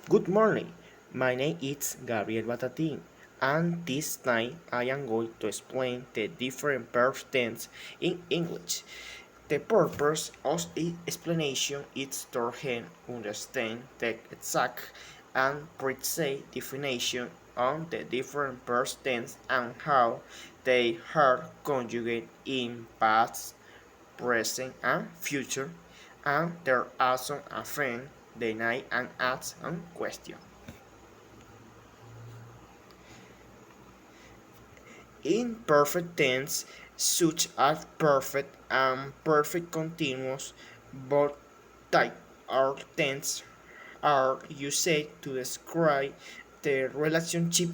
Good morning. My name is Gabriel Batatin, and this time I am going to explain the different verb tense in English. The purpose of the explanation is to help understand the exact and precise definition on the different verb tense and how they are conjugated in past, present, and future, and there are some affirm, deny, and ask and question. In perfect tense, such as perfect and perfect continuous, both type or tense are used to describe the relationship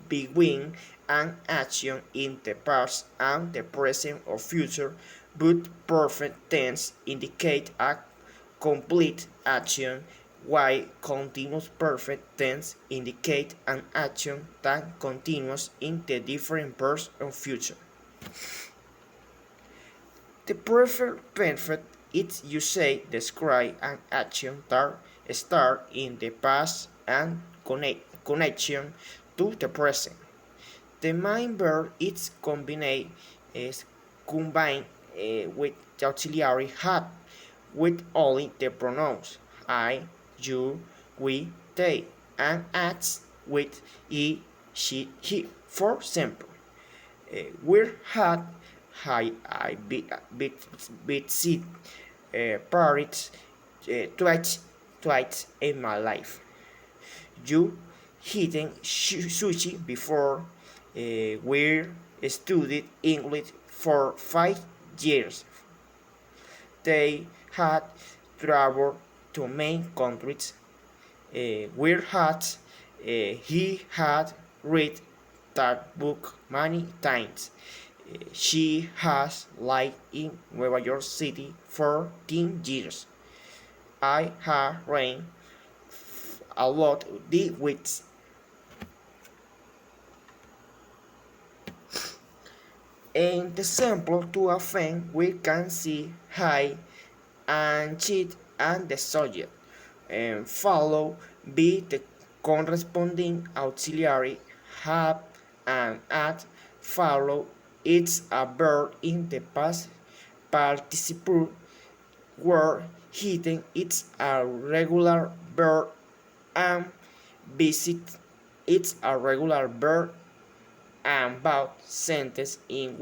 between an action in the past and the present or future, but perfect tense indicate a complete action, while continuous perfect tense indicate an action that continues in the different past or future. The perfect is used describe an action that start in the past and connection to the present. The main verb is combined with the auxiliary had with only the pronouns I, you, we, they, and acts with he, she, he. For example, we had I visit Paris twice in my life. You eaten sushi before. We studied English for 5 years. They had traveled to many countries. He had read that book many times. She has lived in New York City for 10 years. I have read a lot the weeks. In the sample to a thing, we can see I and cheat and the subject, and follow be the corresponding auxiliary have and at follow it's a verb in the past participle where hidden it's a regular verb and visit it's a regular verb and about sentence in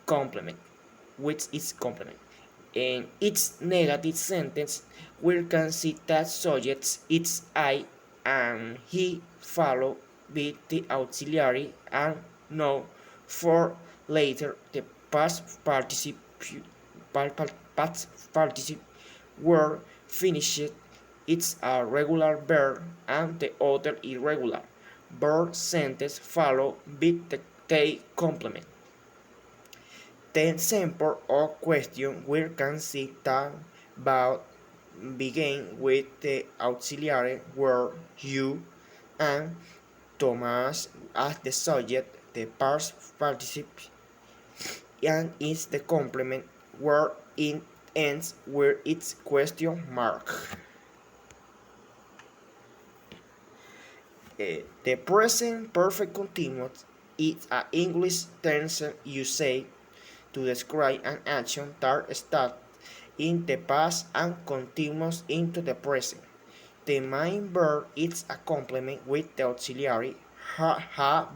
complement which is complement. In its negative sentence, we can see that subjects its I and he follow with the auxiliary and no for later the past participle were finished. It's a regular verb and the other irregular verb sentence follow with the they complement. The example or question we can see that about begin with the auxiliary word you and Thomas as the subject, the past participle, and is the complement where it ends where it's question mark. The present perfect continuous is an English tense used to describe an action that starts in the past and continues into the present. The main verb is a complement with the auxiliary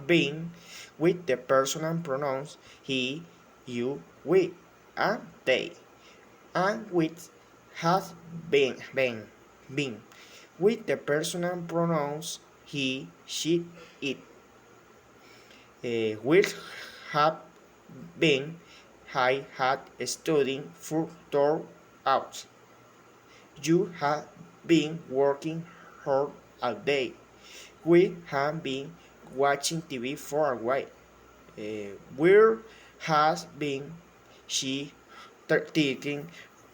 been with the personal pronouns he, you, we, and they, and with has been with the personal pronouns he, she, it. Will have been I had studying for 2 hours. You have been working hard all day. We have been watching TV for a while. Where has been she taking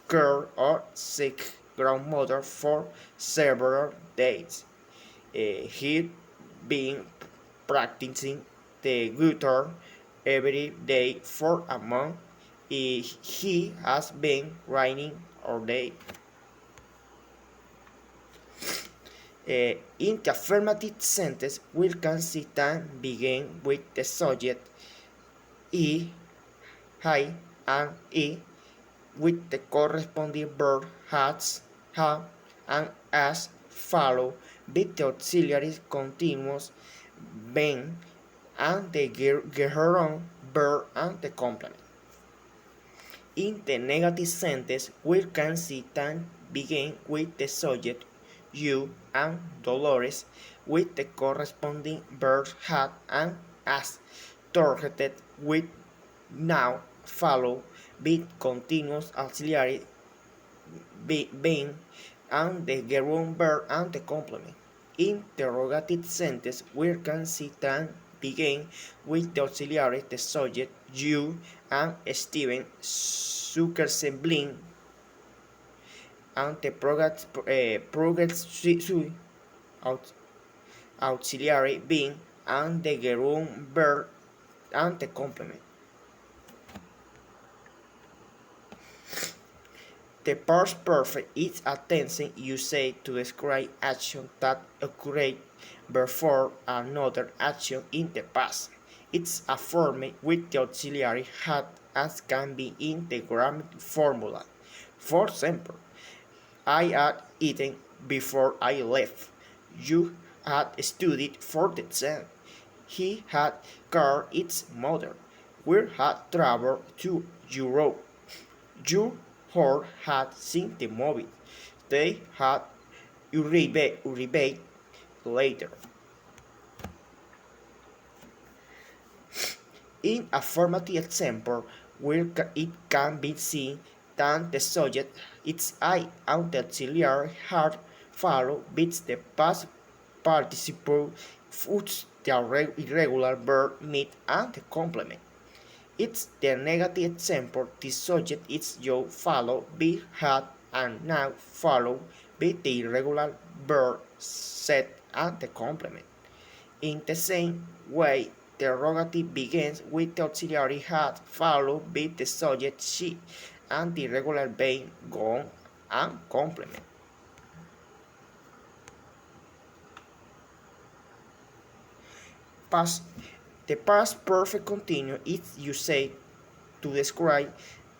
care of sick grandmother for several days? He been practicing the guitar every day for a month. He has been writing all day. In the affirmative sentence, we can see time begin with the subject he, and he with the corresponding verb has, have, and as follow with the auxiliary continuous been and the gerund verb and the complement. In the negative sentence, we can see time begin with the subject you and Dolores with the corresponding verb had and as targeted with now follow with continuous auxiliary being and the gerund verb and the complement. In interrogative sentence, we can see time begin with the auxiliary, the subject, you, and Steven Zuckerseblin, and the auxiliary being, and the gerund verb and the complement. The past perfect is a tense used to describe action that occurred before another action in the past. It's a form with the auxiliary had as can be in the grammar formula. For example, I had eaten before I left. You had studied for the exam. He had called its mother. We had traveled to Europe. You or had seen the movie. They had arrived later. In affirmative example, where it can be seen that the subject its I and the auxiliary had follow with the past participle which the irregular verb meet and the complement. It's the negative example. The subject is you follow, be, had, and now follow with the irregular verb set and the complement. In the same way, the interrogative begins with the auxiliary had followed with the subject she and the irregular being gone and complement. Past. The past perfect continuous is used to describe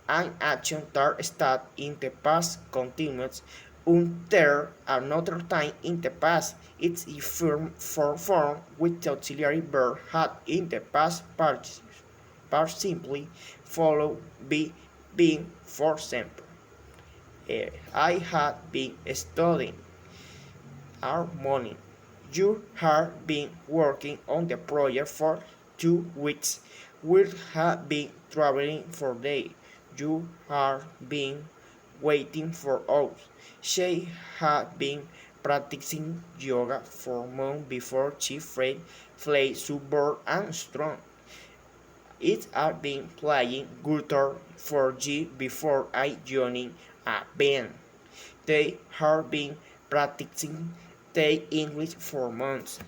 an action that started in the past continuous until another time in the past. It's form with the auxiliary verb had in the past part simply follow be being. For example, I had been studying our morning. You have been working on the project for 2 weeks. We have been traveling for days. You have been waiting for hours. She had been practicing yoga for months before she felt so bored and strong. It had been playing guitar for G before I joined a band. They have been practicing their English for months.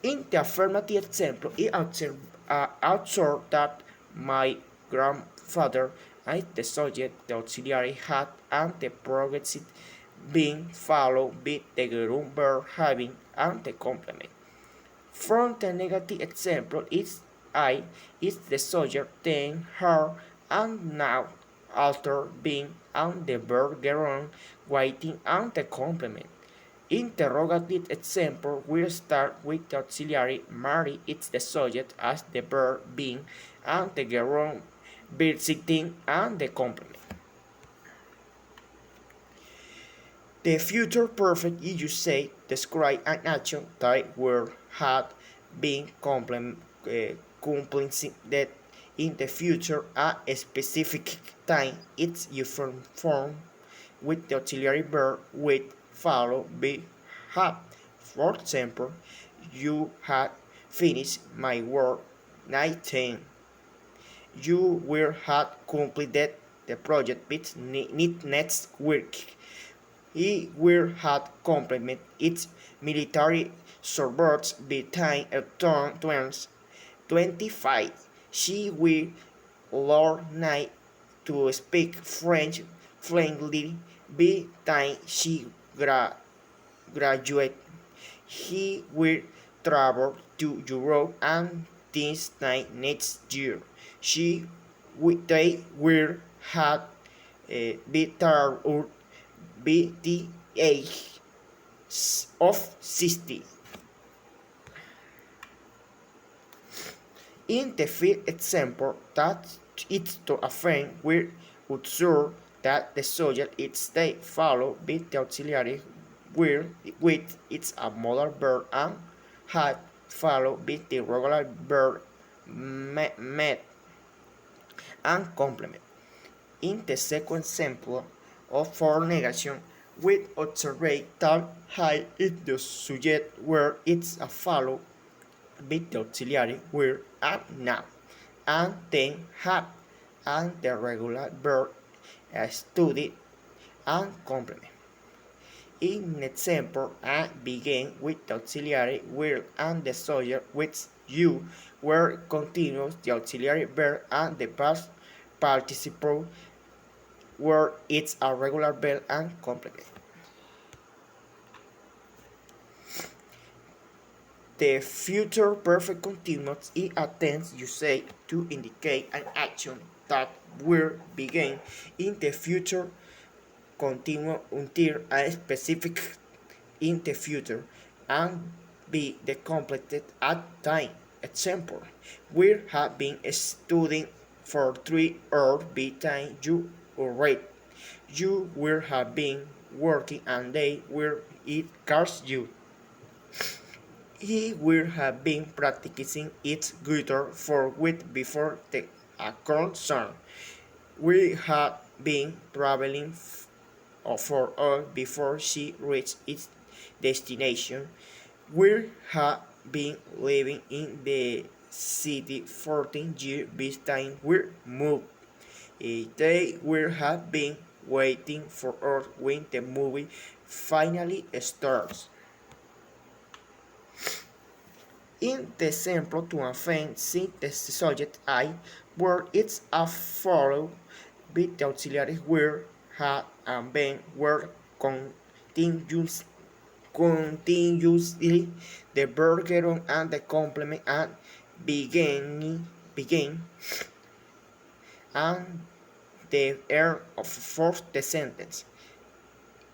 In the affirmative example, it observed that my grandfather and the subject, the auxiliary had, and the progressive being followed with the gerund verb having and the complement. From the negative example, it's I is the subject, then her, and now after being and the verb gerund waiting and the complement. Interrogative example will start with the auxiliary Mary is the subject as the verb being and the gerund visiting and the complement. The future perfect is used to describe an action that will have been completed in the future at a specific time. It's used form with the auxiliary verb with follow be have. For example, you had finished my work 19. You will have completed the project with next week. He will have completed its military service between 25. She will learn to speak French fluently by time she graduate. He will travel to Europe and this time next year. They will have be tired by the age of 60. In the fifth example, that it's to a friend will observe that the subject is they follow by the auxiliary will with its a modal verb and had followed by the regular verb met and complement. In the second example of for negation, we observe that high is the subject where it's a follow with the auxiliary will and now, and then have, and the regular verb studied and complement. In example, I begin with the auxiliary will and the subject with you, where continues the auxiliary verb and the past participle where it's a regular verb and complement. The future perfect continuous is a tense used to indicate an action that will begin in the future continue until a specific in the future and be completed at time. Example, we have been studying for 3 hours by time you read. You will have been working and they will eat cars you. He will have been practicing its guitar for weeks before the concert. We had been traveling for us before she reached its destination. We had been living in the city 14 years by the time we moved. They will have been waiting for us when the movie finally starts. In the example to offend, see the subject I, where it's a follow with the auxiliary where, had, and been, where continuously the verb get on and the complement and begin and the air of fourth the sentence.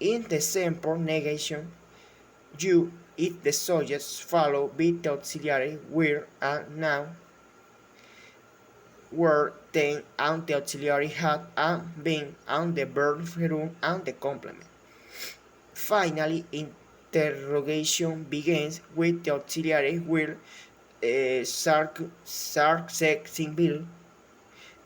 In the example negation, you if the subjects follow with the auxiliary where and now, where then and the auxiliary had and been and the verb and the complement. Finally, interrogation begins with the auxiliary where sex symbol,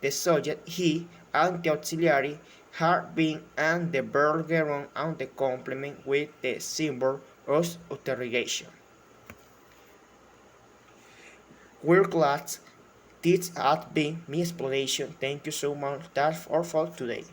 the subject he and the auxiliary had been and the verb on and the complement with the symbol of interrogation. We're glad this has been my explanation. Thank you so much. That's all for today.